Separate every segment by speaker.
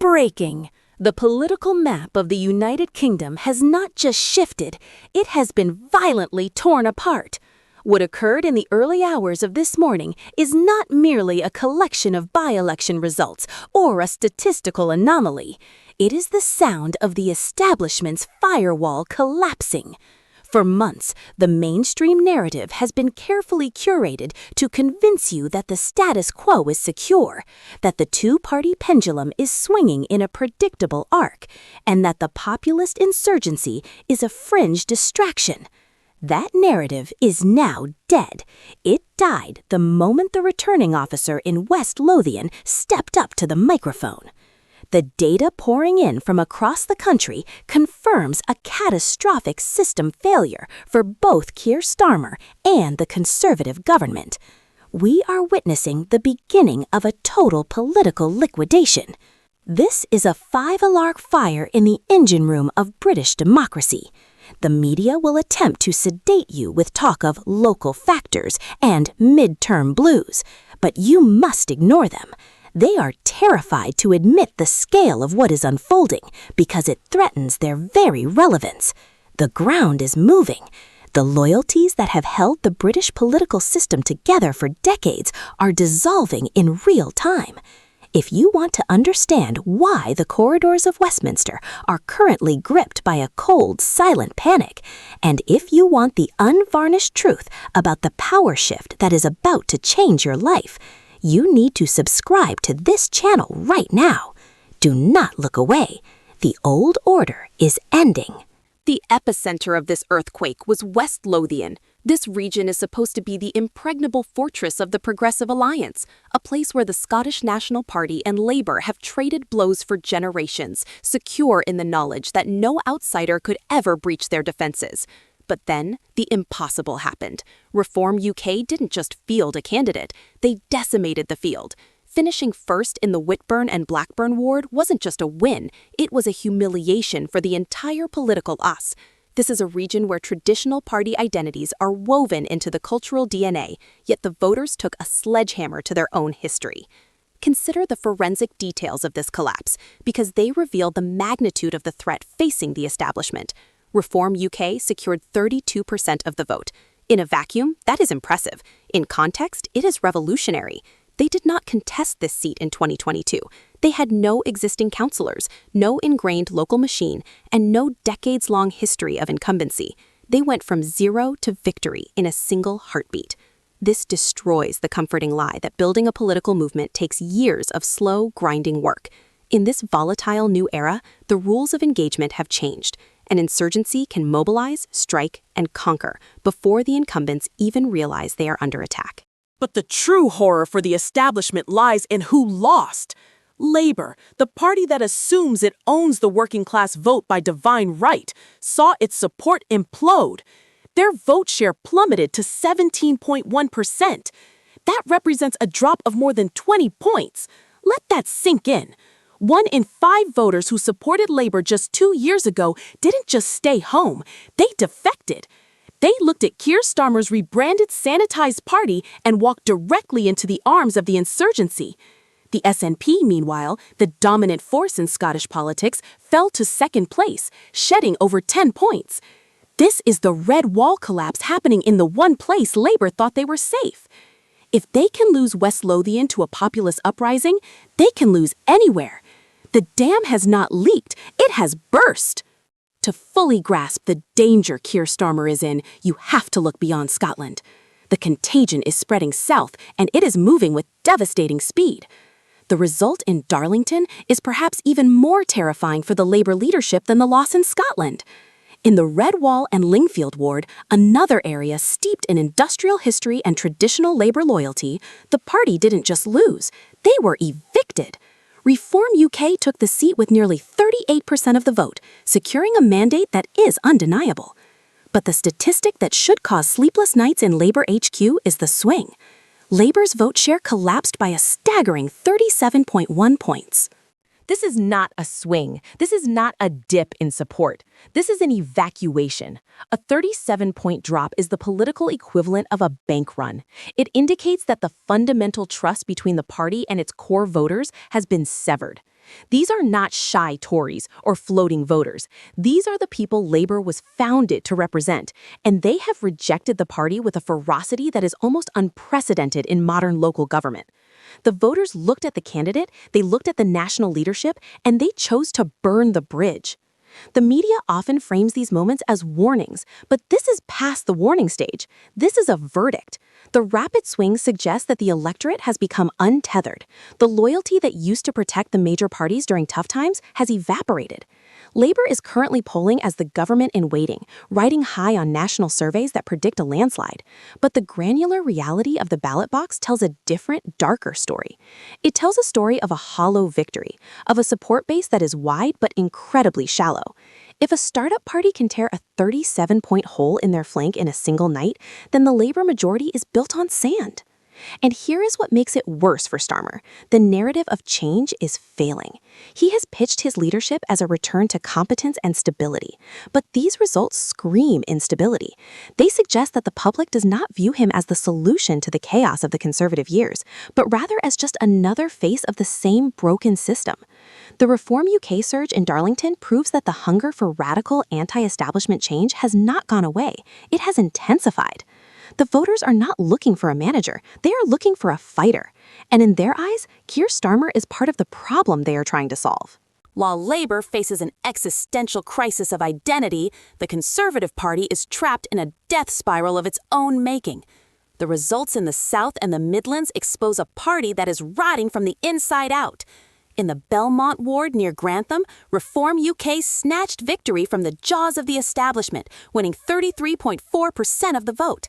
Speaker 1: Breaking. The political map of the United Kingdom has not just shifted, it has been violently torn apart. What occurred in the early hours of this morning is not merely a collection of by-election results or a statistical anomaly. It is the sound of the establishment's firewall collapsing. For months, the mainstream narrative has been carefully curated to convince you that the status quo is secure, that the two-party pendulum is swinging in a predictable arc, and that the populist insurgency is a fringe distraction. That narrative is now dead. It died the moment the returning officer in West Lothian stepped up to the microphone. The data pouring in from across the country confirms a catastrophic system failure for both Keir Starmer and the Conservative government. We are witnessing the beginning of a total political liquidation. This is a five-alarm fire in the engine room of British democracy. The media will attempt to sedate you with talk of local factors and midterm blues, but you must ignore them. They are terrified to admit the scale of what is unfolding because it threatens their very relevance. The ground is moving. The loyalties that have held the British political system together for decades are dissolving in real time. If you want to understand why the corridors of Westminster are currently gripped by a cold, silent panic, and if you want the unvarnished truth about the power shift that is about to change your life, you need to subscribe to this channel right now. Do not look away. The old order is ending.
Speaker 2: The epicenter of this earthquake was West Lothian. This region is supposed to be the impregnable fortress of the Progressive Alliance, a place where the Scottish National Party and Labour have traded blows for generations, secure in the knowledge that no outsider could ever breach their defences. But then, the impossible happened. Reform UK didn't just field a candidate, they decimated the field. Finishing first in the Whitburn and Blackburn ward wasn't just a win, it was a humiliation for the entire political us. This is a region where traditional party identities are woven into the cultural DNA, yet the voters took a sledgehammer to their own history. Consider the forensic details of this collapse, because they reveal the magnitude of the threat facing the establishment. Reform UK secured 32% of the vote. In a vacuum, that is impressive. In context, it is revolutionary. They did not contest this seat in 2022. They had no existing councillors, no ingrained local machine, and no decades-long history of incumbency. They went from zero to victory in a single heartbeat. This destroys the comforting lie that building a political movement takes years of slow, grinding work. In this volatile new era, the rules of engagement have changed. An insurgency can mobilize, strike, and conquer before the incumbents even realize they are under attack.
Speaker 3: But the true horror for the establishment lies in who lost. Labour, the party that assumes it owns the working-class vote by divine right, saw its support implode. Their vote share plummeted to 17.1%. That represents a drop of more than 20 points. Let that sink in. 1 in 5 voters who supported Labour just 2 years ago didn't just stay home, they defected. They looked at Keir Starmer's rebranded sanitized party and walked directly into the arms of the insurgency. The SNP, meanwhile, the dominant force in Scottish politics, fell to second place, shedding over 10 points. This is the red wall collapse happening in the one place Labour thought they were safe. If they can lose West Lothian to a populist uprising, they can lose anywhere. The dam has not leaked, it has burst. To fully grasp the danger Keir Starmer is in, you have to look beyond Scotland. The contagion is spreading south, and it is moving with devastating speed. The result in Darlington is perhaps even more terrifying for the Labour leadership than the loss in Scotland. In the Red Wall and Lingfield ward, another area steeped in industrial history and traditional Labour loyalty, the party didn't just lose, they were evicted. Reform UK took the seat with nearly 38% of the vote, securing a mandate that is undeniable. But the statistic that should cause sleepless nights in Labour HQ is the swing. Labour's vote share collapsed by a staggering 37.1 points.
Speaker 4: This is not a swing. This is not a dip in support. This is an evacuation. A 37-point drop is the political equivalent of a bank run. It indicates that the fundamental trust between the party and its core voters has been severed. These are not shy Tories or floating voters. These are the people Labour was founded to represent, and they have rejected the party with a ferocity that is almost unprecedented in modern local government. The voters looked at the candidate, they looked at the national leadership, and they chose to burn the bridge. The media often frames these moments as warnings, but this is past the warning stage. This is a verdict. The rapid swing suggests that the electorate has become untethered. The loyalty that used to protect the major parties during tough times has evaporated. Labour is currently polling as the government in waiting, riding high on national surveys that predict a landslide. But the granular reality of the ballot box tells a different, darker story. It tells a story of a hollow victory, of a support base that is wide but incredibly shallow. If a startup party can tear a 37-point hole in their flank in a single night, then the Labour majority is built on sand. And here is what makes it worse for Starmer. The narrative of change is failing. He has pitched his leadership as a return to competence and stability. But these results scream instability. They suggest that the public does not view him as the solution to the chaos of the Conservative years, but rather as just another face of the same broken system. The Reform UK surge in Darlington proves that the hunger for radical anti-establishment change has not gone away. It has intensified. The voters are not looking for a manager, they are looking for a fighter. And in their eyes, Keir Starmer is part of the problem they are trying to solve.
Speaker 2: While Labour faces an existential crisis of identity, the Conservative Party is trapped in a death spiral of its own making. The results in the South and the Midlands expose a party that is rotting from the inside out. In the Belmont ward near Grantham, Reform UK snatched victory from the jaws of the establishment, winning 33.4% of the vote.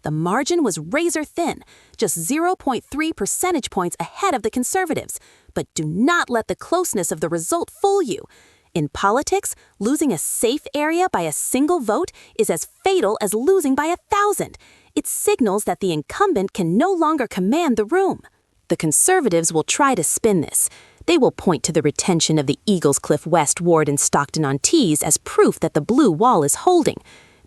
Speaker 2: The margin was razor thin, just 0.3 percentage points ahead of the Conservatives. But do not let the closeness of the result fool you. In politics, losing a safe area by a single vote is as fatal as losing by 1,000. It signals that the incumbent can no longer command the room. The Conservatives will try to spin this. They will point to the retention of the Eagles Cliff West ward in Stockton-on-Tees as proof that the blue wall is holding.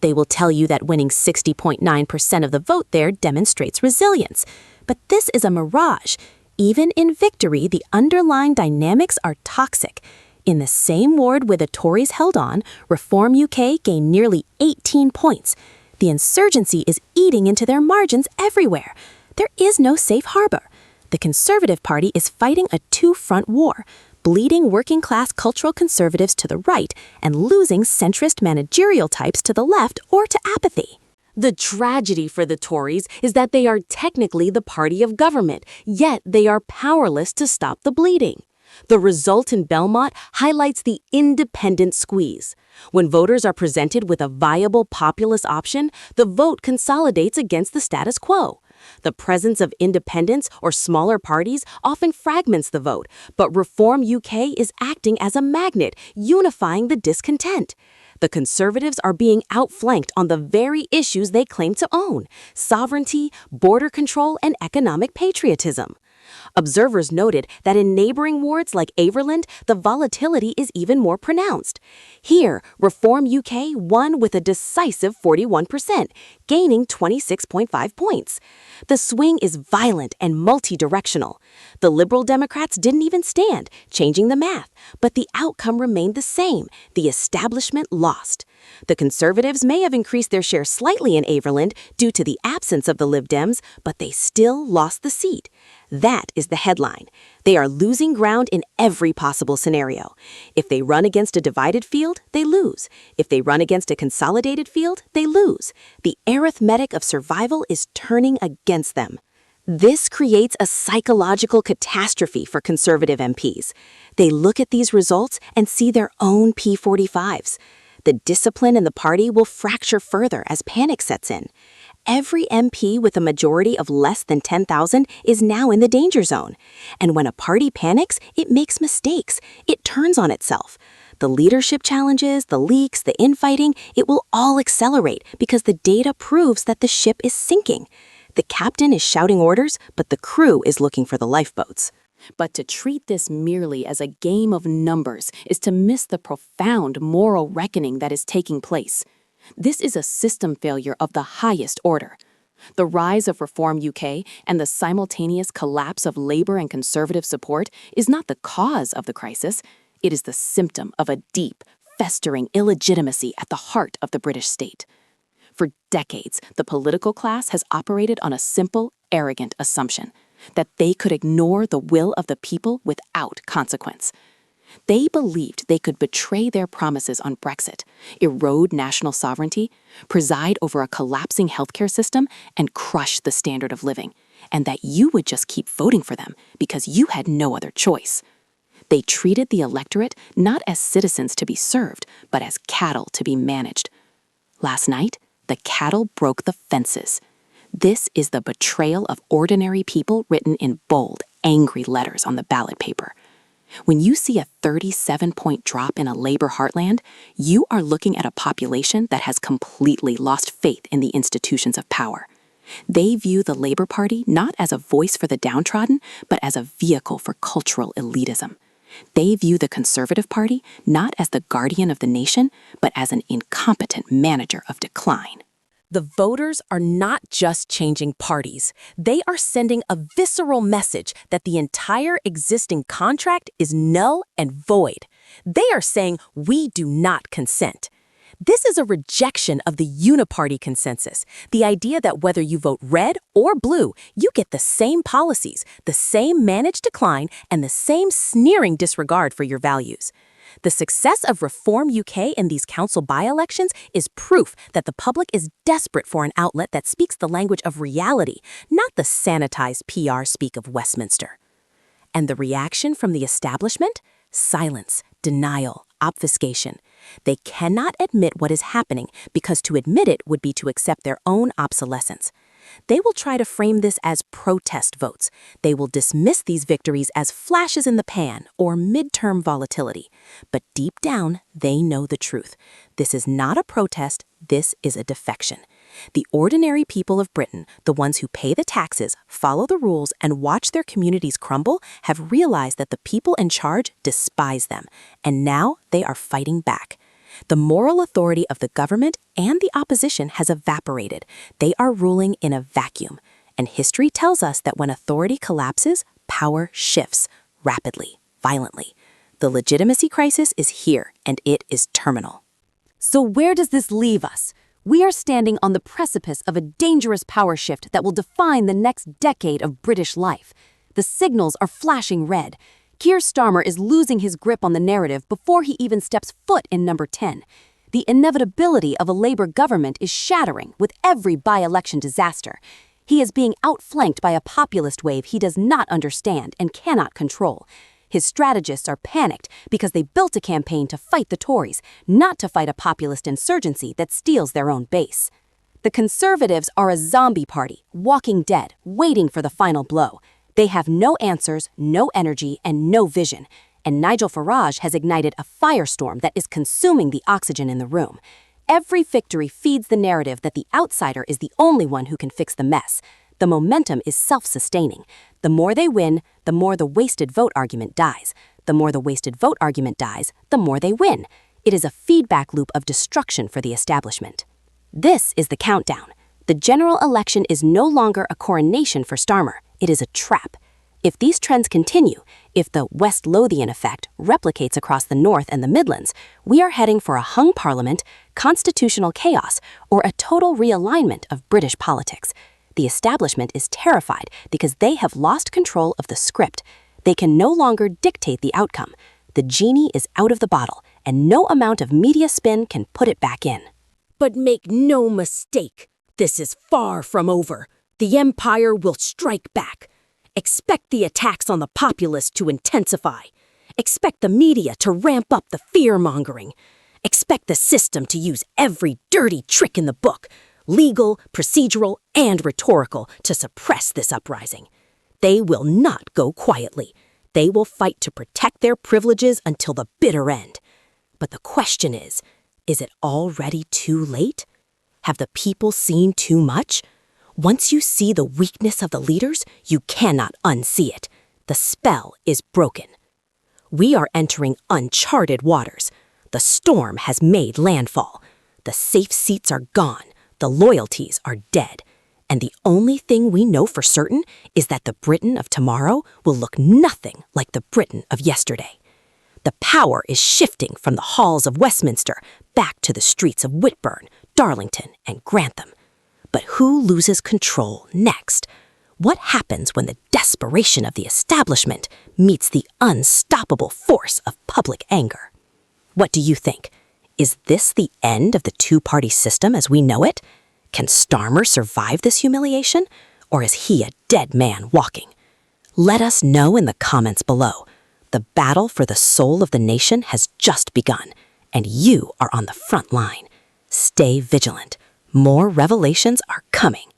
Speaker 2: They will tell you that winning 60.9% of the vote there demonstrates resilience. But this is a mirage. Even in victory, the underlying dynamics are toxic. In the same ward where the Tories held on, Reform UK gained nearly 18 points. The insurgency is eating into their margins everywhere. There is no safe harbor. The Conservative Party is fighting a two-front war, bleeding working-class cultural conservatives to the right and losing centrist managerial types to the left or to apathy.
Speaker 4: The tragedy for the Tories is that they are technically the party of government, yet they are powerless to stop the bleeding. The result in Belmont highlights the independent squeeze. When voters are presented with a viable populist option, the vote consolidates against the status quo. The presence of independents or smaller parties often fragments the vote, but Reform UK is acting as a magnet, unifying the discontent. The Conservatives are being outflanked on the very issues they claim to own: sovereignty, border control, and economic patriotism. Observers noted that in neighboring wards like Averland, the volatility is even more pronounced. Here, Reform UK won with a decisive 41%, gaining 26.5 points. The swing is violent and multi-directional. The Liberal Democrats didn't even stand, changing the math, but the outcome remained the same. The establishment lost. The Conservatives may have increased their share slightly in Averland due to the absence of the Lib Dems, but they still lost the seat. That is the headline. They are losing ground in every possible scenario. If they run against a divided field, they lose. If they run against a consolidated field, they lose. The arithmetic of survival is turning against them. This creates a psychological catastrophe for Conservative MPs. They look at these results and see their own P45s. The discipline in the party will fracture further as panic sets in. Every MP with a majority of less than 10,000 is now in the danger zone. And when a party panics, it makes mistakes. It turns on itself. The leadership challenges, the leaks, the infighting, it will all accelerate because the data proves that the ship is sinking. The captain is shouting orders, but the crew is looking for the lifeboats.
Speaker 1: But to treat this merely as a game of numbers is to miss the profound moral reckoning that is taking place. This is a system failure of the highest order.
Speaker 2: The rise of Reform UK and the simultaneous collapse of Labour and Conservative support is not the cause of the crisis, it is the symptom of a deep, festering illegitimacy at the heart of the British state. For decades, the political class has operated on a simple, arrogant assumption that they could ignore the will of the people without consequence. They believed they could betray their promises on Brexit, erode national sovereignty, preside over a collapsing healthcare system, and crush the standard of living, and that you would just keep voting for them because you had no other choice. They treated the electorate not as citizens to be served, but as cattle to be managed. Last night, the cattle broke the fences. This is the betrayal of ordinary people written in bold, angry letters on the ballot paper. When you see a 37-point drop in a Labour heartland, you are looking at a population that has completely lost faith in the institutions of power. They view the Labour Party not as a voice for the downtrodden, but as a vehicle for cultural elitism. They view the Conservative Party not as the guardian of the nation, but as an incompetent manager of decline.
Speaker 3: The voters are not just changing parties. They are sending a visceral message that the entire existing contract is null and void. They are saying we do not consent. This is a rejection of the uniparty consensus, the idea that whether you vote red or blue, you get the same policies, the same managed decline, and the same sneering disregard for your values. The success of Reform UK in these council by-elections is proof that the public is desperate for an outlet that speaks the language of reality, not the sanitized PR speak of Westminster. And the reaction from the establishment? Silence, denial, obfuscation. They cannot admit what is happening because to admit it would be to accept their own obsolescence. They will try to frame this as protest votes. They will dismiss these victories as flashes in the pan or midterm volatility. But deep down, they know the truth. This is not a protest, this is a defection. The ordinary people of Britain, the ones who pay the taxes, follow the rules, and watch their communities crumble, have realized that the people in charge despise them, and now they are fighting back. The moral authority of the government and the opposition has evaporated. They are ruling in a vacuum. And history tells us that when authority collapses, power shifts rapidly, violently. The legitimacy crisis is here, and it is terminal.
Speaker 4: So where does this leave us? We are standing on the precipice of a dangerous power shift that will define the next decade of British life. The signals are flashing red. Keir Starmer is losing his grip on the narrative before he even steps foot in number 10. The inevitability of a Labour government is shattering with every by-election disaster. He is being outflanked by a populist wave he does not understand and cannot control. His strategists are panicked because they built a campaign to fight the Tories, not to fight a populist insurgency that steals their own base. The Conservatives are a zombie party, walking dead, waiting for the final blow. They have no answers, no energy, and no vision. And Nigel Farage has ignited a firestorm that is consuming the oxygen in the room. Every victory feeds the narrative that the outsider is the only one who can fix the mess. The momentum is self-sustaining. The more they win, the more the wasted vote argument dies. The more the wasted vote argument dies, the more they win. It is a feedback loop of destruction for the establishment. This is the countdown. The general election is no longer a coronation for Starmer. It is a trap. If these trends continue, if the West Lothian effect replicates across the North and the Midlands, we are heading for a hung parliament, constitutional chaos, or a total realignment of British politics. The establishment is terrified because they have lost control of the script. They can no longer dictate the outcome. The genie is out of the bottle, and no amount of media spin can put it back in.
Speaker 3: But make no mistake, this is far from over. The empire will strike back. Expect the attacks on the populace to intensify. Expect the media to ramp up the fear-mongering. Expect the system to use every dirty trick in the book, legal, procedural, and rhetorical, to suppress this uprising. They will not go quietly. They will fight to protect their privileges until the bitter end. But the question is it already too late? Have the people seen too much? Once you see the weakness of the leaders, you cannot unsee it. The spell is broken. We are entering uncharted waters. The storm has made landfall. The safe seats are gone. The loyalties are dead.
Speaker 4: And the only thing we know for certain is that the Britain of tomorrow will look nothing like the Britain of yesterday. The power is shifting from the halls of Westminster back to the streets of Whitburn, Darlington, and Grantham. But who loses control next? What happens when the desperation of the establishment meets the unstoppable force of public anger? What do you think? Is this the end of the two-party system as we know it? Can Starmer survive this humiliation, or is he a dead man walking? Let us know in the comments below. The battle for the soul of the nation has just begun, and you are on the front line. Stay vigilant. More revelations are coming.